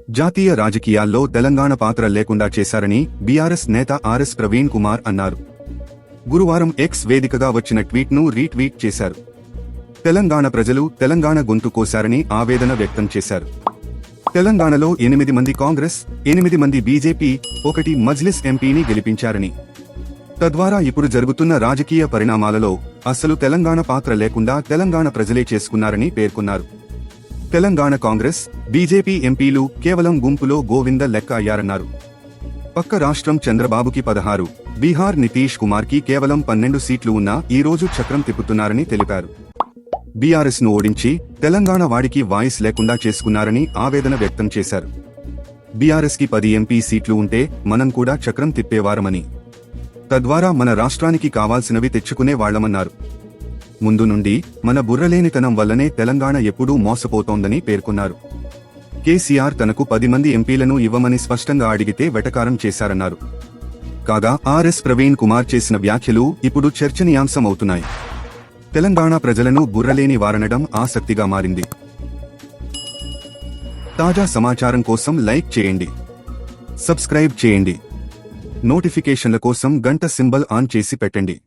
జాతీయ రాజకీయాల్లో తెలంగాణ పాత్ర లేకుండా చేశారని బీఆర్ఎస్ నేత ఆర్ఎస్ ప్రవీణ్ కుమార్ అన్నారు. గురువారం ఎక్స్ వేదికగా వచ్చిన ట్వీట్ను రీట్వీట్ చేశారు. తెలంగాణ ప్రజలు తెలంగాణ గొంతు కోశారని ఆవేదన వ్యక్తం చేశారు. తెలంగాణలో 8 మంది కాంగ్రెస్, 8 మంది బీజేపీ, 1 మజ్లిస్ ఎంపీని గెలిపించారని, తద్వారా ఇప్పుడు జరుగుతున్న రాజకీయ పరిణామాలలో అస్సలు తెలంగాణ పాత్ర లేకుండా తెలంగాణ ప్రజలే చేసుకున్నారని పేర్కొన్నారు. తెలంగాణ కాంగ్రెస్, బీజేపీ ఎంపీలు కేవలం గుంపులో గోవింద లెక్క అయ్యారన్నారు. పక్క రాష్ట్రం చంద్రబాబుకి 16, బీహార్ నితీష్ కుమార్కి కేవలం 12 సీట్లు ఉన్నా ఈ రోజు చక్రం తిప్పుతున్నారని తెలిపారు. బీఆర్ఎస్ ను ఓడించి తెలంగాణ వాడికి వాయిస్ లేకుండా చేసుకున్నారని ఆవేదన వ్యక్తం చేశారు. బీఆర్ఎస్ కి 10 ఎంపీ సీట్లు ఉంటే మనం కూడా చక్రం తిప్పేవారమని, తద్వారా మన రాష్ట్రానికి కావాల్సినవి తెచ్చుకునే వాళ్లమన్నారు. ముందు నుండి మన బుర్రలేనితనం వల్లనే తెలంగాణ ఎప్పుడూ మోసపోతోందని పేర్కొన్నారు. కేసీఆర్ తనకు 10 మంది ఎంపీలను ఇవ్వమని స్పష్టంగా అడిగితే వెటకారం చేశారన్నారు. కాగా ఆర్ఎస్ ప్రవీణ్ కుమార్ చేసిన వ్యాఖ్యలు ఇప్పుడు చర్చనీయాంశమవుతున్నాయి. తెలంగాణ ప్రజలను బుర్రలేని వారనడం ఆసక్తిగా మారింది. తాజా సమాచారం కోసం లైక్ చేయండి, సబ్స్క్రైబ్ చేయండి, నోటిఫికేషన్ల కోసం గంట సింబల్ ఆన్ చేసి పెట్టండి.